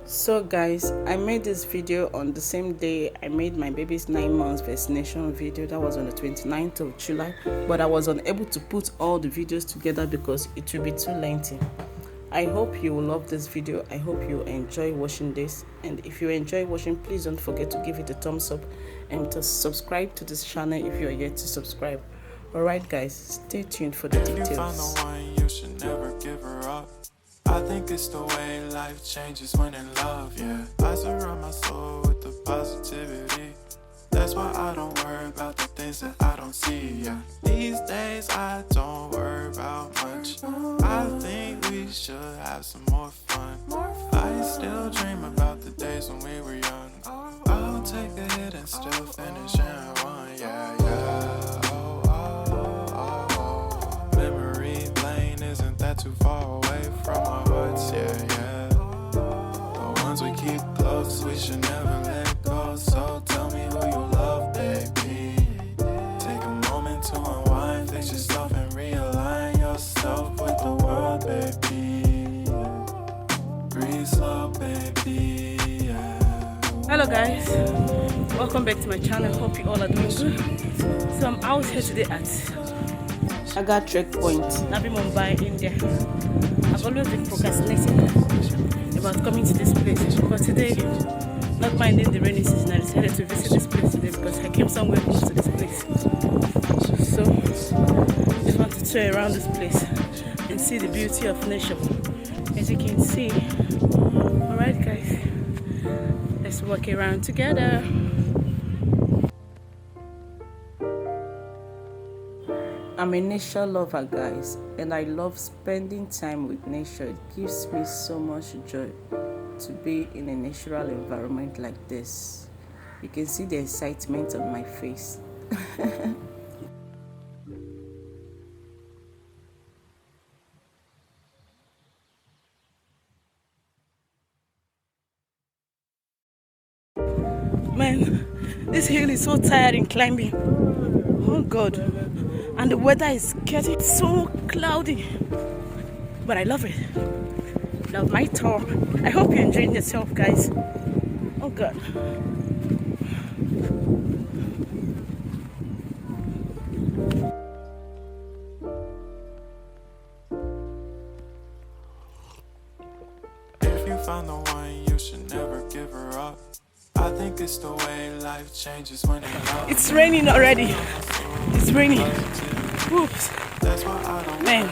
So guys, I made this video on the same day I made my baby's 9 months vaccination video. That was on the 29th of July, but I was unable to put all the videos together because it will be too lengthy. I hope you will love this video. I hope you enjoy watching this, and if you enjoy watching, please don't forget to give it a thumbs up and to subscribe to this channel if you are yet to subscribe. Alright guys, stay tuned for the details. If you found the one, you should never give her up. I think it's the way life changes when in love, yeah. I surround my soul with the positivity. That's why I don't worry about the things that I don't see, yeah. These days I don't worry about much. I think we should have some more fun. I still dream about the days when we were young. I'll take a hit and still finish in one, yeah, yeah. Oh, oh, oh, oh. Memory lane isn't that too far away from our hearts, yeah, yeah. The ones we keep close, we should never let go. So tell me who you love, baby. Take a moment to unwind, fix yourself and realign yourself with the world, baby. Breathe slow, baby, yeah. Hello guys, welcome back to my channel. Hope you all are doing good. So I'm out here today at Kharghar checkpoint, Navi, Mumbai, India. I've always been procrastinating about coming to this place, but today, not minding the rainy season, I decided to visit this place today because I came somewhere close to this place. So just want to tour around this place and see the beauty of nature. As you can see. Alright guys, let's walk around together. I'm a nature lover guys, and I love spending time with nature. It gives me so much joy to be in a natural environment like this. You can see the excitement on my face. Man, this hill is so tiring climbing. Oh God. And the weather is getting so cloudy. But I love it. Love my tour. I hope you're enjoying yourself, guys. Oh God. If you found the one, you should never give her up. I think it's the way life changes when in love. It's raining already. It's raining. Oops. Man,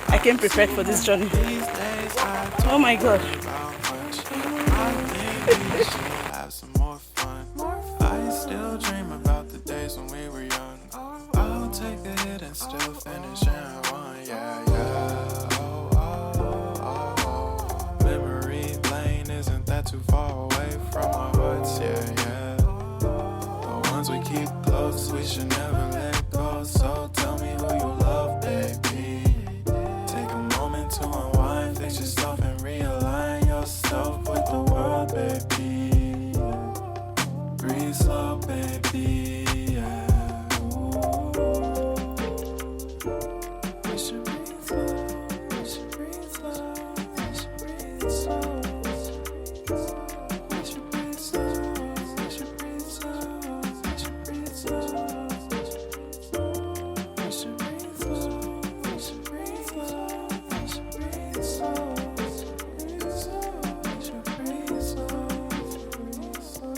I came prepared for this journey. Oh my God. Have some more fun. I still dream about the days when we were young. I'll take a hit and still finish in one, yeah, yeah. Oh, oh, oh, oh. Memory lane isn't that too far away from our hearts, yeah, yeah. The ones we keep close, we should never let go. So tell me who you love, baby. Take a moment to unwind, fix yourself and realign yourself with the world, baby. Breathe slow, baby, yeah. We should breathe slow, we should breathe slow, we should breathe slow. We should breathe slow, we should breathe slow, we should breathe slow. We should breathe slow, we should breathe slow, we should breathe slow. We should breathe slow, we should breathe slow.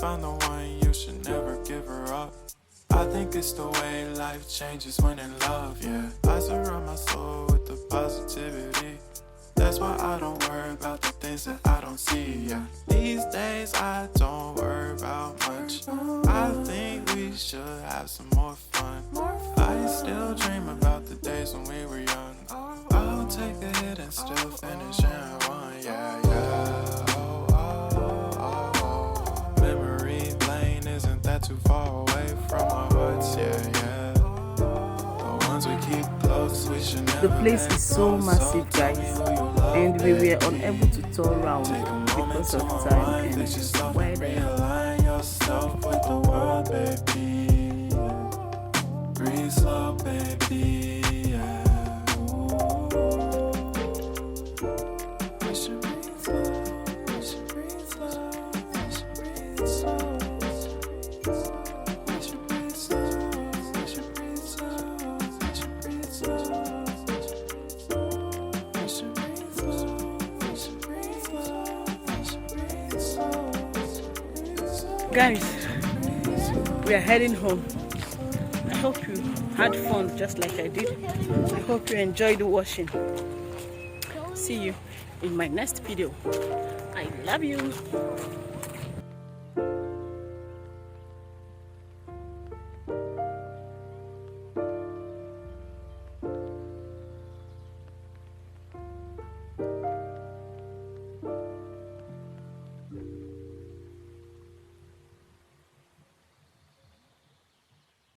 found the one, you should never give her up. I think it's the way life changes when in love, yeah. I surround my soul with the positivity. That's why I don't worry about the things that I don't see, yeah. These days I don't worry about much. I think we should have some more fun. I still dream about the days when we were young. I'll take a hit and still finish in one, yeah, yeah. Oh, oh, oh, oh. Memory lane isn't that too far away from our hearts, yeah, yeah. The ones we keep close, we should never. The place is so massive, guys, and we were unable to tour around because of time and weather. Realign yourself with the world, baby. Breathe slow, baby. Yeah. We should breathe slow. We should breathe slow. We should breathe slow. We should breathe slow. We should breathe slow. We should breathe slow. We should breathe slow. We should breathe slow. We should breathe slow. Guys, we are heading home. I hope you had fun just like I did. I hope you enjoyed the washing. See you in my next video. I love you.